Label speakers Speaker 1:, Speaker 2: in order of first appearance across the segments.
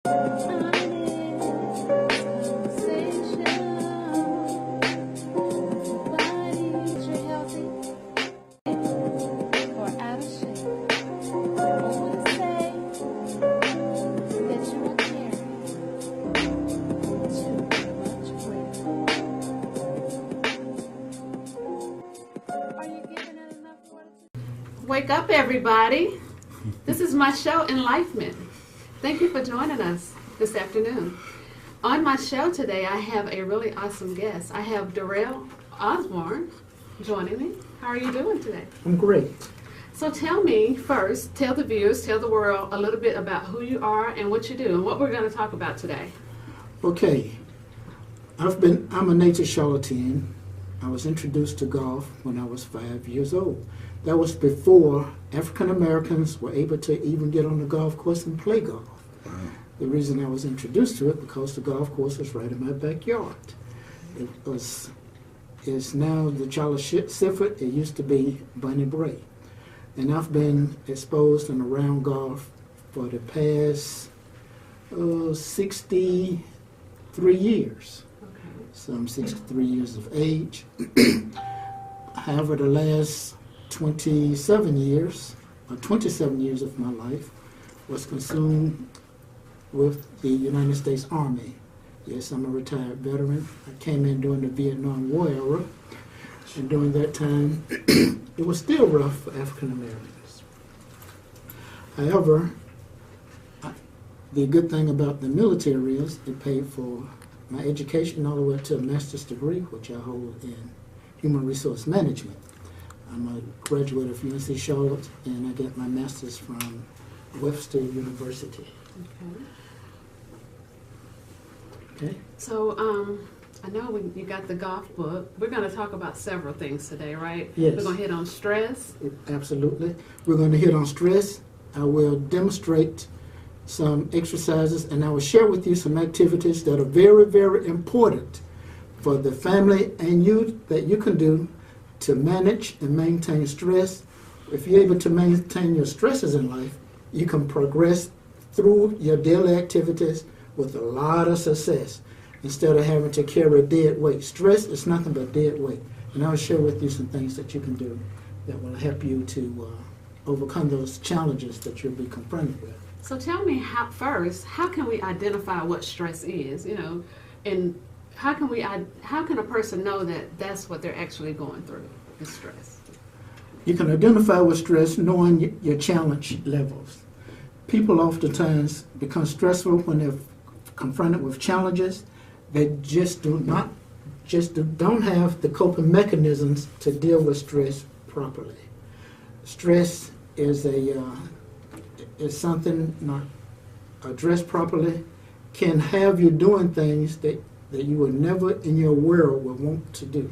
Speaker 1: Wake up, everybody. This is my show, Enlifement. Thank you for joining us this afternoon. On my show today, I have a really awesome guest. I have Dyrrle Osborne joining me. How are you doing today?
Speaker 2: I'm great.
Speaker 1: So tell me first, tell the viewers, tell the world a little bit about who you are and what you do and what we're going to talk about today.
Speaker 2: Okay. I'm a native charlatan. I was introduced to golf when I was 5 years old. That was before African Americans were able to even get on the golf course and play golf. Wow. The reason I was introduced to it because the golf course was right in my backyard. It's now the Charles Sifford. It used to be Bunny Bray. And I've been exposed and around golf for the past 63 years. Okay. So I'm 63 years of age. However, the last 27 years of my life was consumed with the United States Army. Yes, I'm a retired veteran. I came in during the Vietnam War era, and during that time, it was still rough for African Americans. However, the good thing about the military is it paid for my education all the way to a master's degree, which I hold in human resource management. I'm a graduate of UNC Charlotte, and I got my master's from Webster University. Okay. So
Speaker 1: I know you got the golf book. We're going to talk about several things today, right?
Speaker 2: Yes.
Speaker 1: We're going to hit on stress.
Speaker 2: Absolutely. We're going to hit on stress. I will demonstrate some exercises, and I will share with you some activities that are very, very important for the family and you that you can do to manage and maintain stress. If you're able to maintain your stresses in life, you can progress through your daily activities with a lot of success instead of having to carry dead weight. Stress is nothing but dead weight. And I'll share with you some things that you can do that will help you to overcome those challenges that you'll be confronted with.
Speaker 1: So tell me how can we identify what stress is, and how can a person know that that's what they're actually going through, is stress?
Speaker 2: You can identify with stress knowing your challenge levels. People oftentimes become stressful when they're confronted with challenges. They don't have the coping mechanisms to deal with stress properly. Stress is something not addressed properly can have you doing things that you would never in your world would want to do.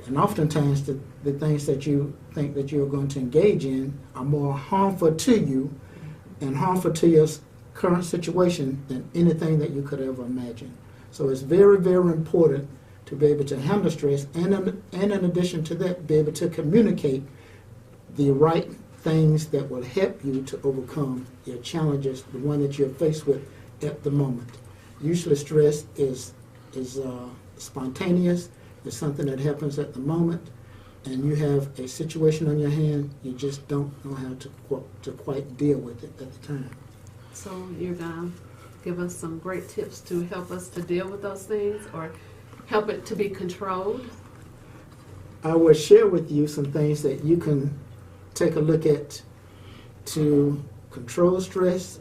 Speaker 2: And oftentimes the things that you think that you're going to engage in are more harmful to you and harmful to your current situation than anything that you could ever imagine. So it's very, very important to be able to handle stress and in addition to that, be able to communicate the right things that will help you to overcome your challenges, the one that you're faced with at the moment. Usually stress is spontaneous. It's something that happens at the moment, and you have a situation on your hand. You just don't know how to quite deal with it at the time.
Speaker 1: So you're going to give us some great tips to help us to deal with those things or help it to be controlled?
Speaker 2: I will share with you some things that you can take a look at to control stress,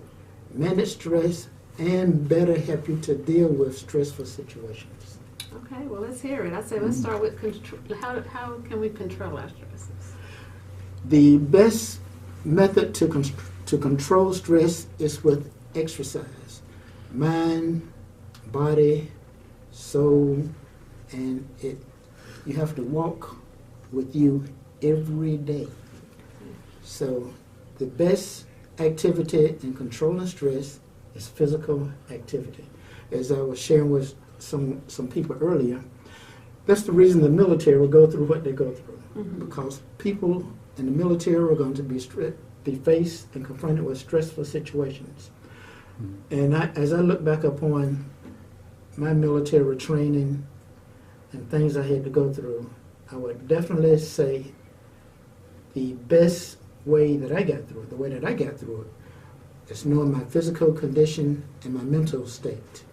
Speaker 2: manage stress, and better help you to deal with stressful situations.
Speaker 1: Okay, well, let's hear it. I say let's start with how can we control our stresses?
Speaker 2: The best method to control stress is with exercise. Mind, body, soul, and you have to walk with you every day. So the best activity in controlling stress is physical activity. As I was sharing with some people earlier, that's the reason the military will go through what they go through. Mm-hmm. Because people in the military are going to be faced and confronted with stressful situations. And as I look back upon my military training and things I had to go through, I would definitely say the best way that I got through it, the way that I got through it, is knowing my physical condition and my mental state.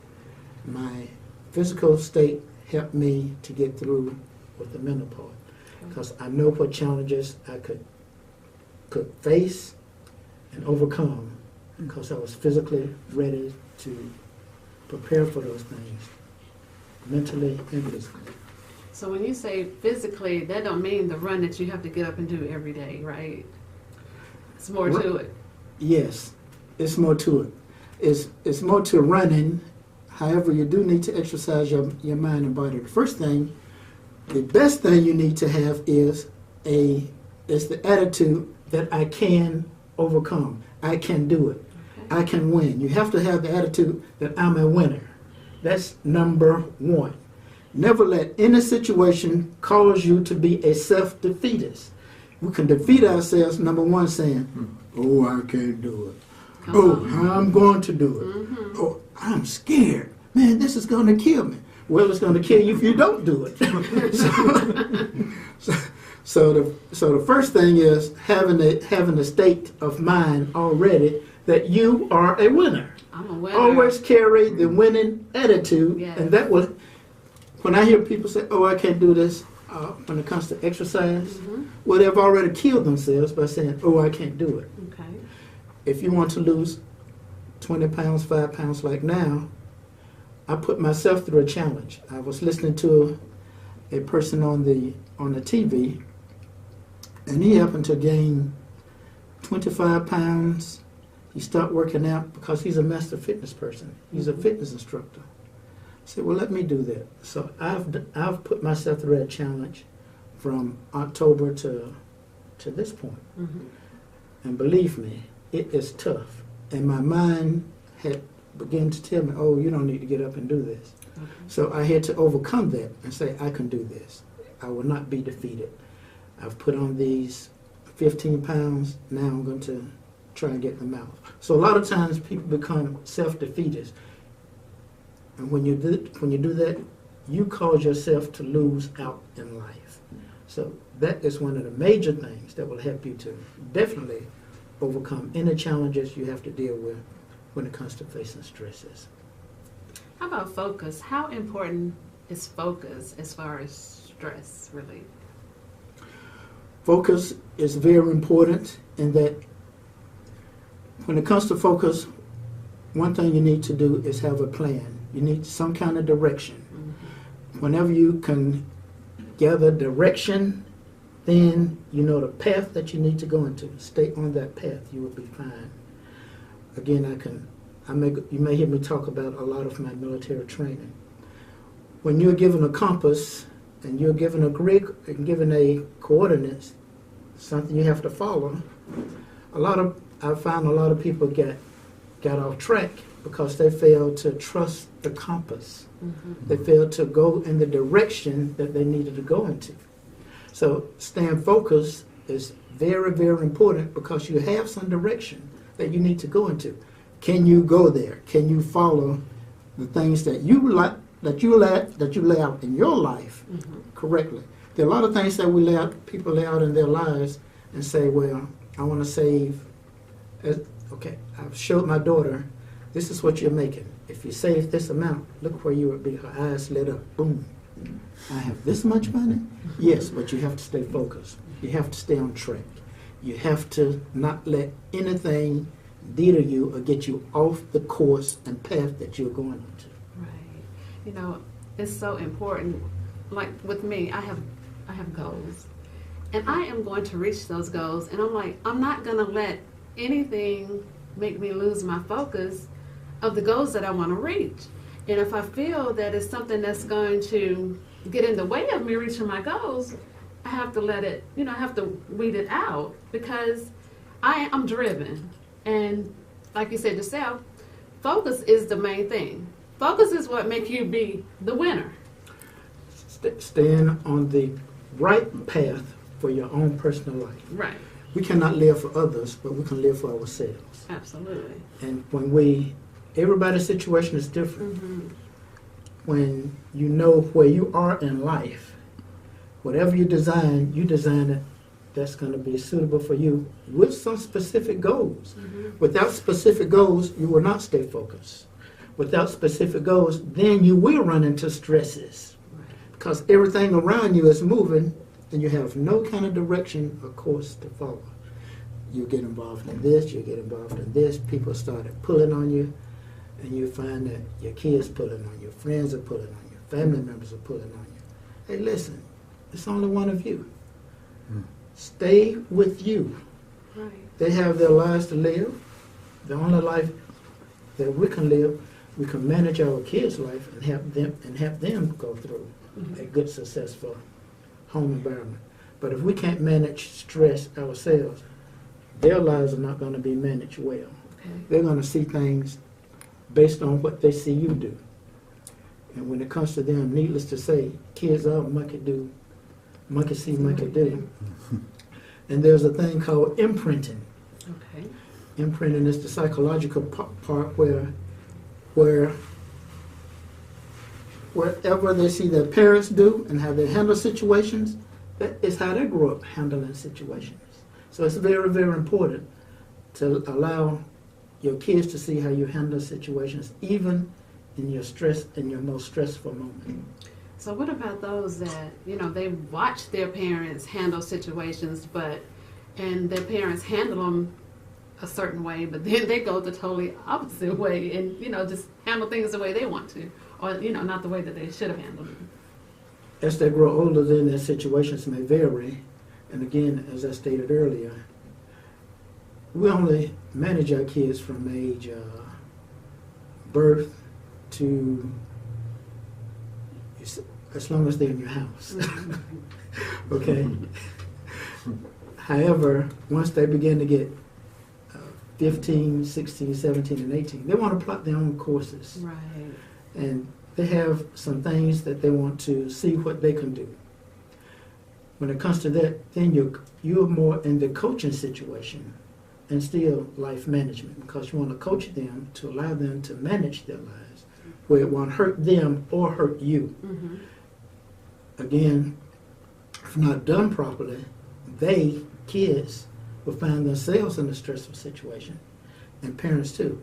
Speaker 2: My physical state helped me to get through with the mental part, because I know what challenges I could face and overcome, because I was physically ready to prepare for those things, mentally and physically.
Speaker 1: So when you say physically, that don't mean the run that you have to get up and do every day, right? It's more to it.
Speaker 2: Yes, it's more to it. It's more to running. However, you do need to exercise your mind and body. The first thing, the best thing you need to have is the attitude that I can overcome. I can do it.
Speaker 1: Okay.
Speaker 2: I can win. You have to have the attitude that I'm a winner. That's number one. Never let any situation cause you to be a self-defeatist. We can defeat ourselves, number one, saying, oh, I can't do it. I'm going to do it.
Speaker 1: Mm-hmm.
Speaker 2: Oh, I'm scared. Man, this is going to kill me. Well, it's going to kill you if you don't do it. So the first thing is having a state of mind already that you are a winner.
Speaker 1: I'm a winner.
Speaker 2: Always carry the winning attitude,
Speaker 1: Yes.
Speaker 2: and that was when I hear people say, "Oh, I can't do this," when it comes to exercise.
Speaker 1: Mm-hmm.
Speaker 2: Well, they've already killed themselves by saying, "Oh, I can't do it."
Speaker 1: Okay.
Speaker 2: If you want to lose 20 pounds, 5 pounds like now, I put myself through a challenge. I was listening to a person on the TV, and he happened to gain 25 pounds. He started working out because he's a master fitness person. He's a fitness instructor. I said, well, let me do that. So I've put myself through that challenge from October to this point.
Speaker 1: Mm-hmm.
Speaker 2: And believe me, it is tough. And my mind had begun to tell me, oh, you don't need to get up and do this.
Speaker 1: Okay.
Speaker 2: So I had to overcome that and say, I can do this. I will not be defeated. I've put on these 15 pounds. Now I'm going to try and get them out. So a lot of times people become self-defeaters. And when you do that, you cause yourself to lose out in life. So that is one of the major things that will help you to definitely overcome any challenges you have to deal with when it comes to facing stresses.
Speaker 1: How about focus? How important is focus as far as stress relief?
Speaker 2: Focus is very important in that when it comes to focus, one thing you need to do is have a plan. You need some kind of direction.
Speaker 1: Mm-hmm.
Speaker 2: Whenever you can gather direction, then you know the path that you need to go into. Stay on that path, you will be fine. Again, you may hear me talk about a lot of my military training. When you're given a compass and you're given a grid and given a coordinates, something you have to follow, I found a lot of people got off track because they failed to trust the compass.
Speaker 1: Mm-hmm.
Speaker 2: They failed to go in the direction that they needed to go into. So staying focused is very, very important because you have some direction that you need to go into. Can you go there? Can you follow the things that you lay out in your life
Speaker 1: Mm-hmm.
Speaker 2: correctly? There are a lot of things that people lay out in their lives and say, well, I want to save. Okay, I've showed my daughter, this is what you're making. If you save this amount, look where you would be. Her eyes lit up. Boom. I have this much money? Yes, but you have to stay focused. You have to stay on track. You have to not let anything deter you or get you off the course and path that you're going into.
Speaker 1: Right. You know, it's so important. Like with me, I have goals. And I am going to reach those goals. And I'm not going to let anything make me lose my focus of the goals that I want to reach. And if I feel that it's something that's going to get in the way of me reaching my goals, I have to let it, I have to weed it out because I'm driven. And like you said yourself, focus is the main thing. Focus is what makes you be the winner.
Speaker 2: Staying on the right path for your own personal life.
Speaker 1: Right.
Speaker 2: We cannot live for others, but we can live for ourselves.
Speaker 1: Absolutely.
Speaker 2: And when we Everybody's situation is different.
Speaker 1: Mm-hmm.
Speaker 2: When you know where you are in life, whatever you design it that's going to be suitable for you with some specific goals.
Speaker 1: Mm-hmm.
Speaker 2: Without specific goals, you will not stay focused. Without specific goals, then you will run into stresses because everything around you is moving and you have no kind of direction or course to follow. You get involved in this, you get involved in this, people started pulling on you, and you find that your kids pulling on you, friends are pulling on you, family members are pulling on you. Hey, listen, it's only one of you. Stay with you.
Speaker 1: Right.
Speaker 2: They have their lives to live. The only life that we can live, we can manage our kids' life and help them go through a good, successful home environment. But if we can't manage stress ourselves, their lives are not going to be managed well.
Speaker 1: Okay.
Speaker 2: They're going to see things based on what they see you do. And when it comes to them, needless to say, kids are monkey see, monkey do. And there's a thing called imprinting.
Speaker 1: Okay.
Speaker 2: Imprinting is the psychological part wherever they see their parents do and how they handle situations, that is how they grow up handling situations. So it's very, very important to allow your kids to see how you handle situations, even in your most stressful moment.
Speaker 1: So what about those that, they watch their parents handle situations, and their parents handle them a certain way, but then they go the totally opposite way and, just handle things the way they want to, or, not the way that they should have handled them.
Speaker 2: As they grow older, then their situations may vary. And again, as I stated earlier, we only manage our kids from age birth to as long as they're in your house. Okay? However, once they begin to get 15, 16, 17, and 18, they want to plot their own courses.
Speaker 1: Right.
Speaker 2: And they have some things that they want to see what they can do. When it comes to that, then you're more in the coaching situation and still life management, because you want to coach them to allow them to manage their lives where it won't hurt them or hurt you.
Speaker 1: Mm-hmm.
Speaker 2: Again, if not done properly, kids, will find themselves in a stressful situation, and parents too.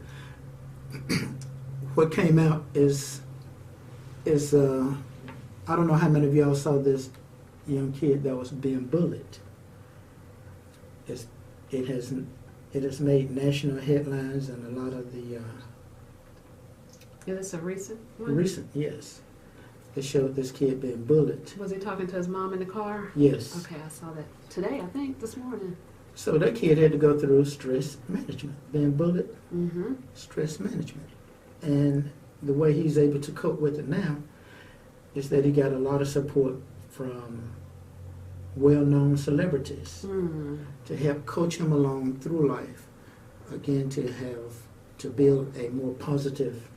Speaker 2: What came out is I don't know how many of y'all saw this young kid that was being bullied. It has made national headlines and a lot of the
Speaker 1: Is this a recent one?
Speaker 2: recent, yes. It showed this kid being bullied.
Speaker 1: Was he talking to his mom in the car?
Speaker 2: Yes.
Speaker 1: Okay, I saw that today, I think, this morning.
Speaker 2: So that kid had to go through stress management, being bullied,
Speaker 1: Mm-hmm.
Speaker 2: stress management. And the way he's able to cope with it now is that he got a lot of support from well-known celebrities to help coach him along through life. Again, to build a more positive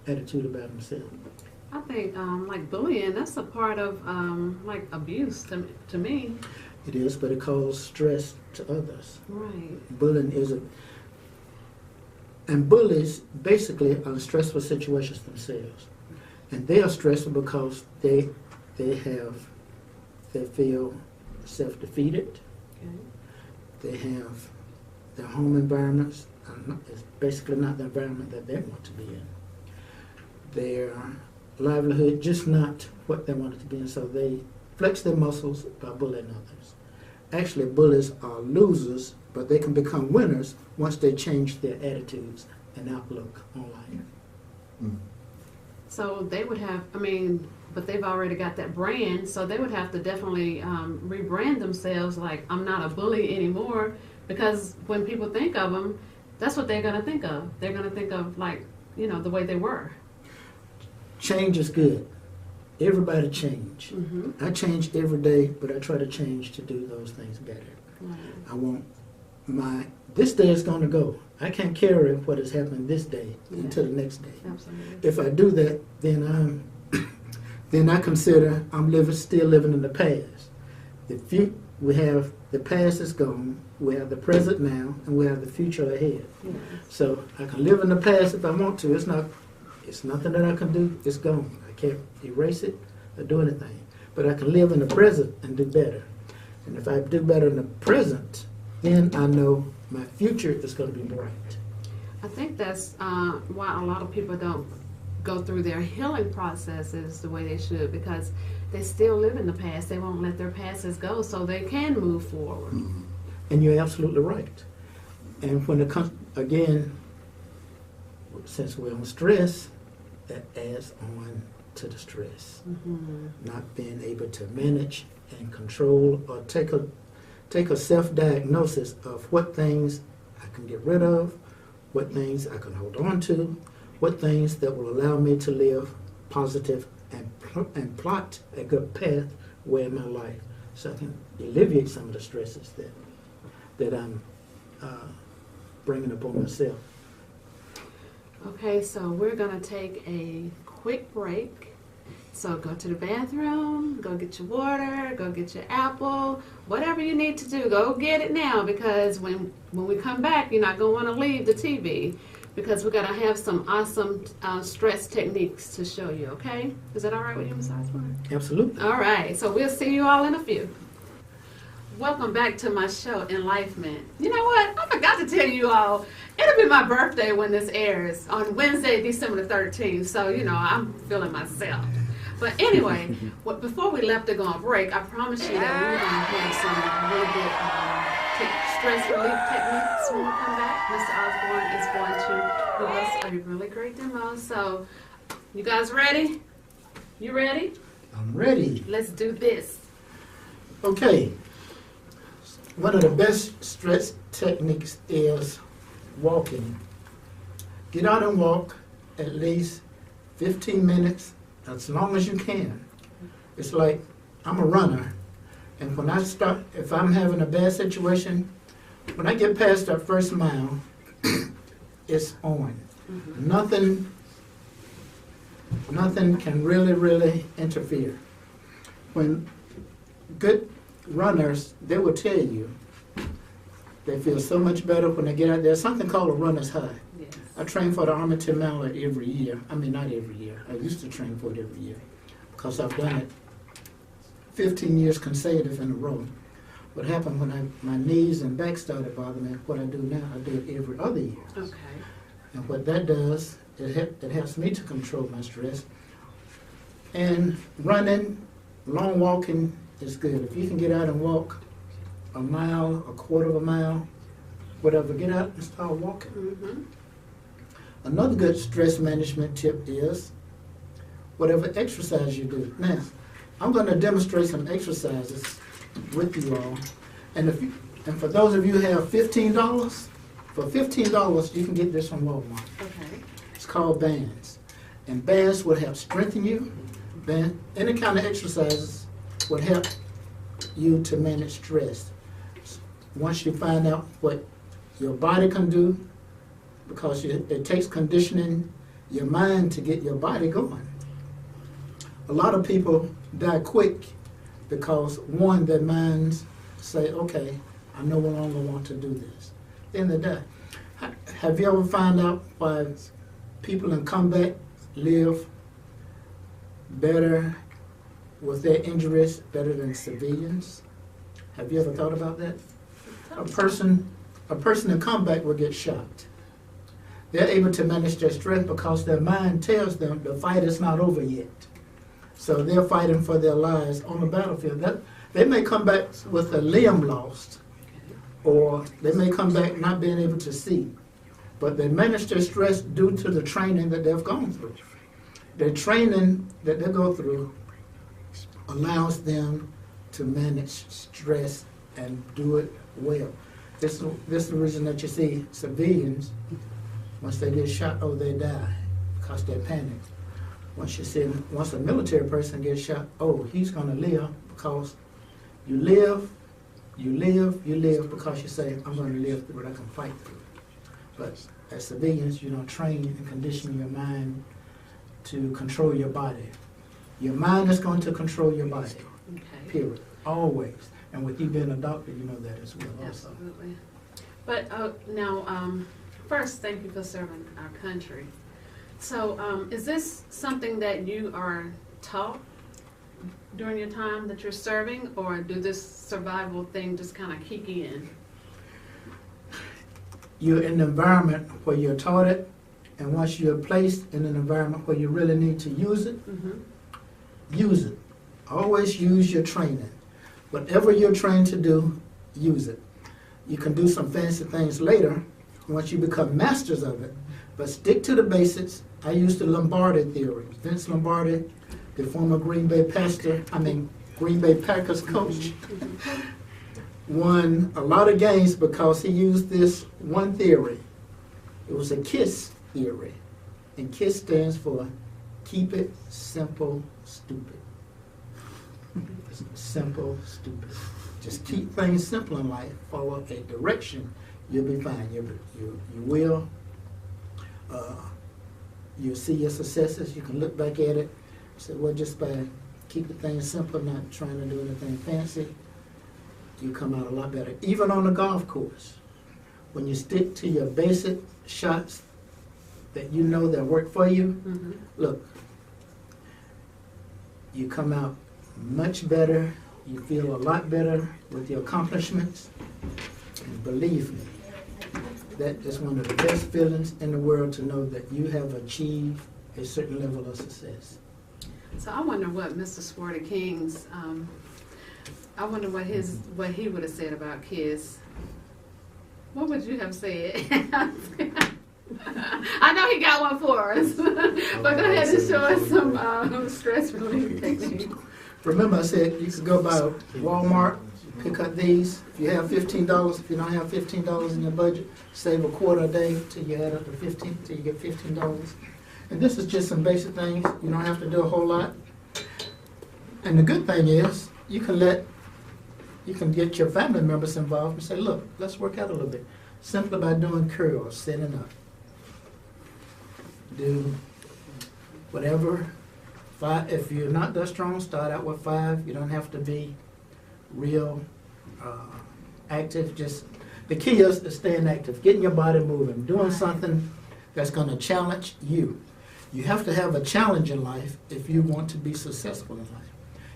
Speaker 2: attitude about himself.
Speaker 1: I think, like bullying, that's a part of, like abuse to me.
Speaker 2: It is, but it causes stress to others.
Speaker 1: Right.
Speaker 2: Bullying and bullies basically are in stressful situations themselves. And they are stressful because they feel self-defeated.
Speaker 1: Okay.
Speaker 2: They have their home environments. It's basically not the environment that they want to be in. Their livelihood just not what they want it to be, and so they flex their muscles by bullying others. Actually, bullies are losers, but they can become winners once they change their attitudes and outlook on life.
Speaker 3: Mm.
Speaker 1: So they would have, but they've already got that brand, so they would have to definitely rebrand themselves like, I'm not a bully anymore, because when people think of them, that's what they're going to think of. They're going to think of, like, the way they were.
Speaker 2: Change is good. Everybody change.
Speaker 1: Mm-hmm.
Speaker 2: I change every day, but I try to change to do those things better.
Speaker 1: Right.
Speaker 2: I want this day is going to go. I can't carry what has happened this day into the next day.
Speaker 1: Absolutely.
Speaker 2: If I do that, then I consider I'm still living in the past. We have The past is gone. We have the present now, and we have the future ahead.
Speaker 1: Yes.
Speaker 2: So I can live in the past if I want to. It's nothing that I can do. It's gone. I can't erase it or do anything. But I can live in the present and do better. And if I do better in the present, then I know my future is going to be bright.
Speaker 1: I think that's why a lot of people don't go through their healing processes the way they should, because they still live in the past. They won't let their pasts go so they can move forward.
Speaker 2: And you're absolutely right. And when it comes, again, since we're on stress, that adds on to the stress. Not being able to manage and control or take a self-diagnosis of what things I can get rid of, what things I can hold on to, what things that will allow me to live positive and plot a good pathway in my life, so I can alleviate some of the stresses that I'm bringing upon myself.
Speaker 1: Okay, so we're going to take a quick break. So go to the bathroom, go get your water, go get your apple, whatever you need to do, go get it now, because when we come back, you're not going to want to leave the TV, because we're going to have some awesome stress techniques to show you, okay? Is that all right with you, Ms. Osborne?
Speaker 2: Absolutely.
Speaker 1: All right, so we'll see you all in a few. Welcome back to my show, Enlifement. You know what? I forgot to tell you all, it'll be my birthday when this airs on Wednesday, December the 13th, so, you know, I'm feeling myself. But anyway, before we left to go on break, I promised you that we were going to have some really good stress relief techniques when we come back. Mr. Osborne is going to give us a really great demo. So, you guys ready? You ready?
Speaker 2: I'm ready.
Speaker 1: Let's do this.
Speaker 2: Okay. One of the best stress techniques is walking. Get out and walk at least 15 minutes, as long as you can. It's like, I'm a runner, and when I start, if I'm having a bad situation, when I get past that first mile, it's on. Nothing can really interfere. When good runners, they will tell you they feel so much better when they get out there. Something called a runner's high.
Speaker 1: Yes.
Speaker 2: I train for the Army 10 mile every year. I mean, not every year. I used to train for it every year because I've done it 15 years consecutive in a row. What happened when my knees and back started bothering me, what I do now, I do it every other year.
Speaker 1: Okay.
Speaker 2: And what that does, it helps me to control my stress. And running, long walking is good. If you can get out and walk a mile, a quarter of a mile, whatever, get out and start walking. Another good stress management tip is whatever exercise you do. Now, I'm going to demonstrate some exercises with you all. And for those of you who have $15, for $15 you can get this from Walmart.
Speaker 1: Okay.
Speaker 2: It's called bands. And bands will help strengthen you. Any kind of exercises will help you to manage stress. Once you find out what your body can do, because it takes conditioning your mind to get your body going. A lot of people die quick because, one, their minds say, okay, I no longer want to do this. Then they die. Have you ever found out why people in combat live better with their injuries better than civilians? Have you ever thought about that? A person in combat will get shot. They're able to manage their stress because their mind tells them the fight is not over yet. So they're fighting for their lives on the battlefield. They may come back with a limb lost, or they may come back not being able to see. But they manage their stress due to the training that they've gone through. The training that they go through allows them to manage stress and do it well. This is the reason that you see civilians, once they get shot, they die because they panic. Once a military person gets shot, he's going to live, because you live because you say, I'm going to live through it, I can fight through it. But as civilians, you don't train and condition your mind to control your body. Your mind is going to control your body, period, always. And with you being a doctor, you know that as well also.
Speaker 1: Absolutely. But now, first, thank you for serving our country. So is this something that you are taught during your time that you're serving, or do this survival thing just kind of kick in?
Speaker 2: You're in an environment where you're taught it, and once you're placed in an environment where you really need to use it, use it. Always use your training. Whatever you're trained to do, use it. You can do some fancy things later once you become masters of it, but stick to the basics. I use the Lombardi theory. Vince Lombardi, the former Green Bay Packers coach, won a lot of games because he used this one theory. It was a KISS theory, and KISS stands for keep it simple, stupid. Simple, stupid. Just keep things simple in life. Follow a direction. You'll be fine. You will. You'll see your successes. You can look back at it. Say, well, just by keeping things simple, not trying to do anything fancy, you come out a lot better. Even on the golf course, when you stick to your basic shots that you know that work for you, look, you come out much better. You feel a lot better with your accomplishments. And believe me, that is one of the best feelings in the world, to know that you have achieved a certain level of success.
Speaker 1: So I wonder what Mr. Sporty King's, I wonder what he would have said about KISS. What would you have said? I know he got one for us, but go ahead and show us some stress relief techniques.
Speaker 2: Remember, I said you could go by Walmart, pick up these. If you have $15, if you don't have $15 in your budget, save a quarter a day till you add up to 15, till you get $15. And this is just some basic things. You don't have to do a whole lot. And the good thing is, you can get your family members involved and say, look, let's work out a little bit. Simply by doing curls, sitting up. Do whatever. 5, if you're not that strong, start out with 5. You don't have to be real active. Just the key is staying active, getting your body moving, doing something that's going to challenge you. You have to have a challenge in life if you want to be successful in life.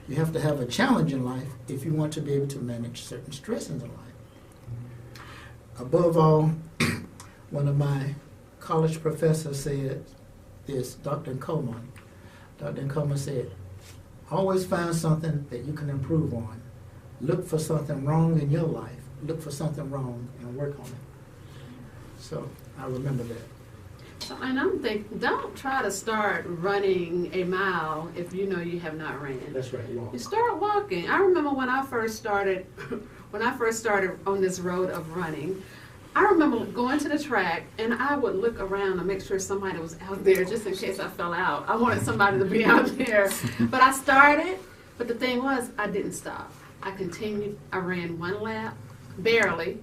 Speaker 2: You have to have a challenge in life if you want to be able to manage certain stresses in life. Above all, one of my college professors said this, Dr. Coleman. Dr. Coleman said, always find something that you can improve on. Look for something wrong in your life. Look for something wrong and work on it. So I remember that.
Speaker 1: So, and I'm thinking, don't try to start running a mile if you know you have not ran.
Speaker 2: That's right, walk.
Speaker 1: You start walking. I remember when I first started on this road of running, I remember going to the track, and I would look around and make sure somebody was out there just in case I fell out. I wanted somebody to be out there. But I started, but the thing was, I didn't stop. I continued. I ran one lap, barely,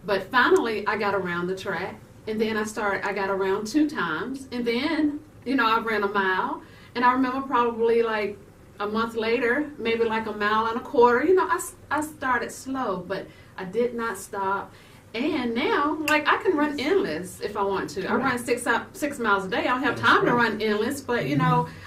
Speaker 1: but finally I got around the track, and then I got around 2 times, and then, I ran a mile, and I remember probably like a month later, maybe like a mile and a quarter. I started slow, but I did not stop. And now, like, I can run endless if I want to. I run 6 miles a day. I don't have time to run endless, but,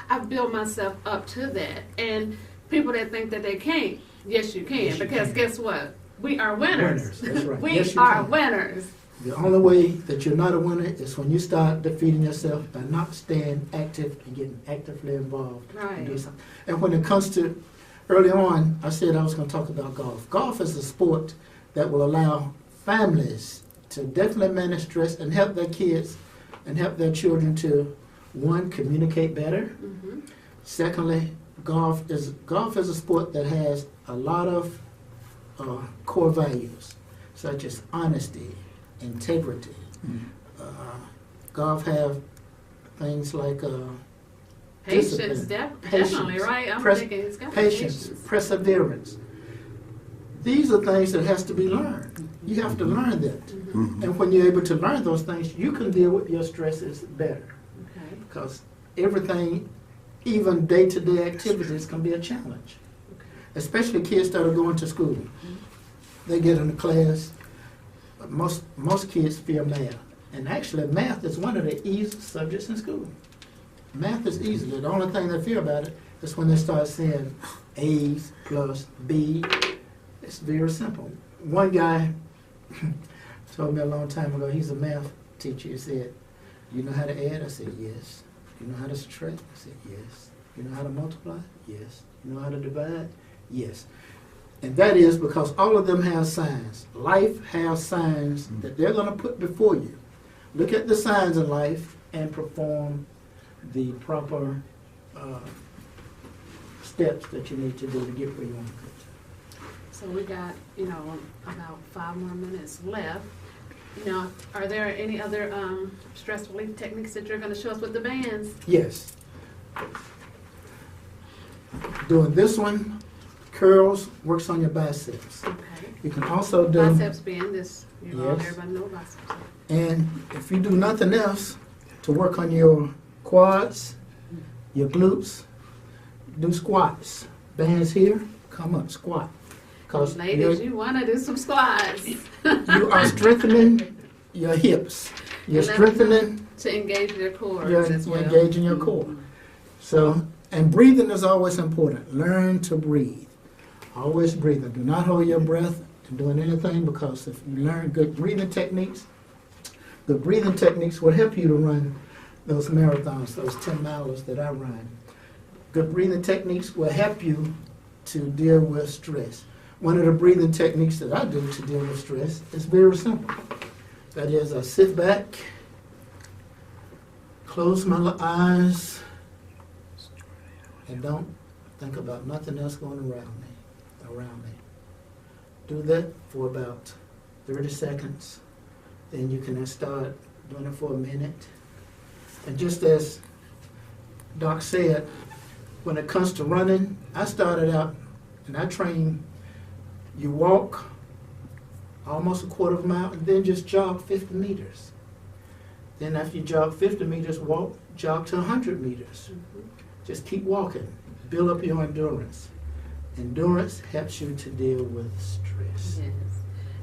Speaker 1: I've built myself up to that. And people that think that they can't, yes, you can. Yes, because guess what? We are winners.
Speaker 2: That's right.
Speaker 1: We are winners.
Speaker 2: The only way that you're not a winner is when you start defeating yourself by not staying active and getting actively involved.
Speaker 1: Right.
Speaker 2: And do something. And when it comes to, early on, I said I was going to talk about golf. Golf is a sport that will allow families to definitely manage stress and help their kids and help their children to, one, communicate better. Secondly, golf is a sport that has a lot of core values, such as honesty, integrity. Golf have things like
Speaker 1: patience,
Speaker 2: discipline,
Speaker 1: definitely, right? I'm thinking it's got
Speaker 2: patience, perseverance. These are things that has to be learned. You have to learn that. And when you're able to learn those things, you can deal with your stresses better.
Speaker 1: Okay.
Speaker 2: Because everything, even day-to-day activities, can be a challenge.
Speaker 1: Okay.
Speaker 2: especially kids that are going to school. They get in a class. Most kids fear math. And actually, math is one of the easiest subjects in school. Math is easy. The only thing they fear about it is when they start saying A's plus B. It's very simple. One guy told me a long time ago, he's a math teacher, he said, "You know how to add?" I said, "Yes." "You know how to subtract?" I said, "Yes." "You know how to multiply?" "Yes." "You know how to divide?" "Yes." And that is because all of them have signs. Life has signs that they're going to put before you. Look at the signs in life and perform the proper steps that you need to do to get where you want to go.
Speaker 1: So we got, about 5 more minutes left. Are there any other stress relief techniques that you're going to show us with the bands?
Speaker 2: Yes. Doing this one, curls, works on your biceps.
Speaker 1: Okay.
Speaker 2: You can also do
Speaker 1: Biceps band, this,
Speaker 2: Yes.
Speaker 1: everybody know biceps.
Speaker 2: And if you do nothing else to work on your quads, your glutes, do squats. Bands here, come up, squat. Because
Speaker 1: Ladies, you want to do some squats.
Speaker 2: you are strengthening your hips. You're strengthening,
Speaker 1: to engage your core
Speaker 2: you're
Speaker 1: as well.
Speaker 2: engaging your core. So, and breathing is always important. Learn to breathe. Always breathing. Do not hold your breath in doing anything, because if you learn good breathing techniques, the breathing techniques will help you to run those marathons, those 10 milers that I run. Good breathing techniques will help you to deal with stress. One of the breathing techniques that I do to deal with stress is very simple. That is, I sit back, close my eyes, and don't think about nothing else going around me. Do that for about 30 seconds. Then you can start doing it for a minute. And just as Doc said, when it comes to running, I started out and I trained, you walk almost a quarter of a mile and then just jog 50 meters. Then after you jog 50 meters, jog to 100 meters. Just keep walking. Build up your endurance. Endurance helps you to deal with stress.
Speaker 1: Yes.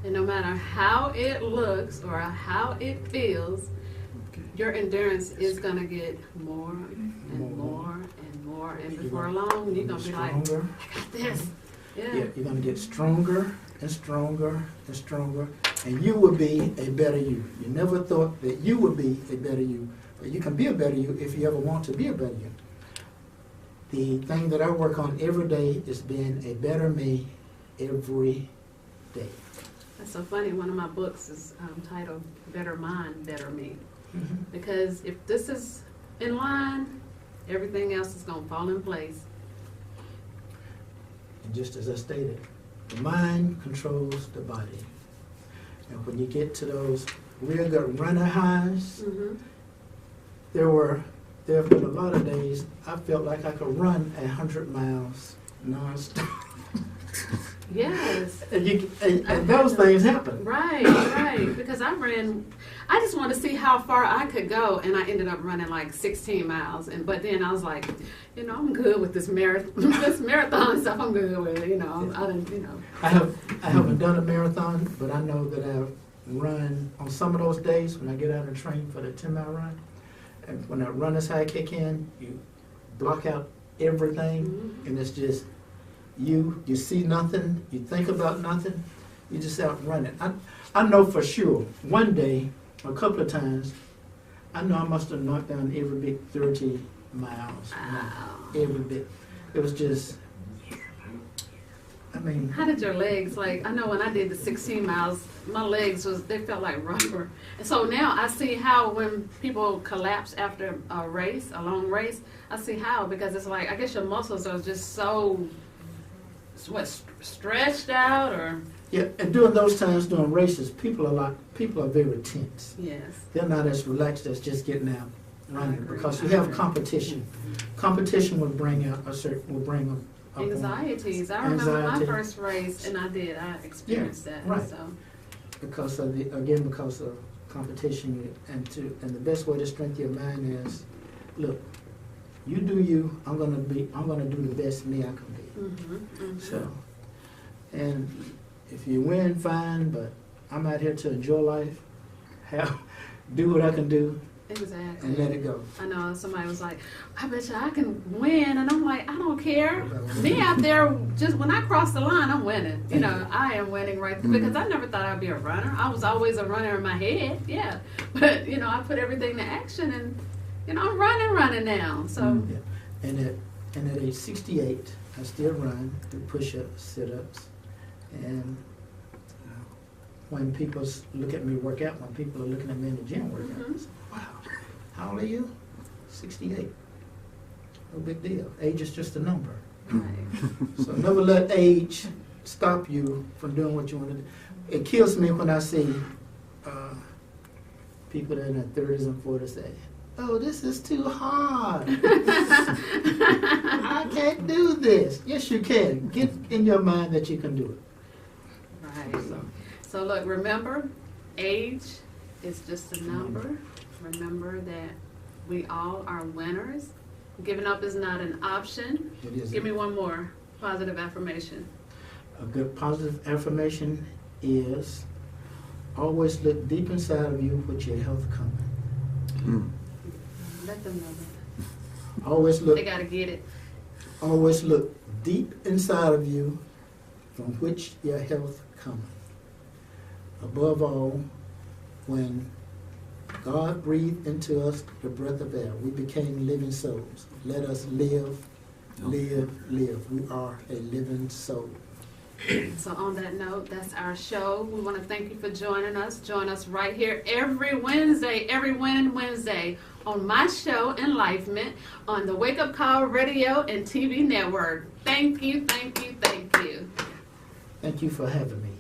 Speaker 1: And no matter how it looks or how it feels, your endurance is going to get more and more and more. And before long, you're going to be like, I got this. Yeah,
Speaker 2: you're going to get stronger and stronger and stronger. And you will be a better you. You never thought that you would be a better you. But you can be a better you if you ever want to be a better you. The thing that I work on every day is being a better me every day.
Speaker 1: That's so funny. One of my books is titled Better Mind, Better Me.
Speaker 2: Mm-hmm.
Speaker 1: Because if this is in line, everything else is going to fall in place.
Speaker 2: And just as I stated, the mind controls the body. And when you get to those real good runner highs, there have been a lot of days I felt like I could run 100 miles nonstop.
Speaker 1: Yes.
Speaker 2: And those things happen.
Speaker 1: Right. Because I just wanted to see how far I could go, and I ended up running like 16 miles. But then I was like, I'm good with this marathon stuff. I'm good with it.
Speaker 2: I haven't done a marathon, but I know that I've run on some of those days when I get out and train for the 10-mile run. And when that runner's high kick in, you block out everything, and it's just you see nothing, you think about nothing, you just out running. I know for sure, one day, a couple of times, I know I must have knocked down every bit 30 miles.
Speaker 1: Wow.
Speaker 2: Every bit. It was just,
Speaker 1: how did your legs, I know when I did the 16 miles, my legs they felt like rubber. And so now I see how when people collapse after a long race, I see how, because it's like, I guess your muscles are just so, stretched out or?
Speaker 2: Yeah, and during those times, during races, people are very tense.
Speaker 1: Yes.
Speaker 2: They're not as relaxed as just getting out running, because you have competition. Competition will bring up
Speaker 1: anxieties. I remember my first race, and I experienced that.
Speaker 2: Right.
Speaker 1: So.
Speaker 2: Because of competition, and the best way to strengthen your mind is, look, you do you. I'm gonna do the best me I can be. So, and if you win, fine. But I'm out here to enjoy life, do what I can do,
Speaker 1: Exactly.
Speaker 2: and let it go.
Speaker 1: I know somebody was like, I bet you I can win. And I'm like, I don't care. Me out there, just when I cross the line, I'm winning. You know, I am winning right there because I never thought I'd be a runner. I was always a runner in my head, yeah. But, you know, I put everything to action and, you know, I'm running now. So.
Speaker 2: Yeah. And at age 68, I still run, do push-ups, sit-ups. And when people look at me work out, when people are looking at me in the gym work out, I say, wow, how old are you? 68. No big deal. Age is just a number.
Speaker 1: Right.
Speaker 2: So never let age stop you from doing what you want to do. It kills me when I see people that are in their 30s and 40s say, oh, this is too hard. I can't do this. Yes, you can. Get in your mind that you can do it.
Speaker 1: Right. So look, remember, age is just a number. Remember that we all are winners. Giving up is not an option.
Speaker 2: It is.
Speaker 1: Give me one more positive affirmation.
Speaker 2: A good positive affirmation is always look deep inside of you with your health coming.
Speaker 1: Let them know that.
Speaker 2: Always look.
Speaker 1: They got to get it.
Speaker 2: Always look deep inside of you from which your health coming. Above all, when God breathed into us the breath of air, we became living souls. Let us live, live, live. We are a living soul.
Speaker 1: So on that note, that's our show. We want to thank you for joining us. Join us right here every Wednesday, every winning Wednesday on my show, Enlifement, on the Wake Up Call Radio and TV network. Thank you, thank you, thank you.
Speaker 2: Thank you for having me.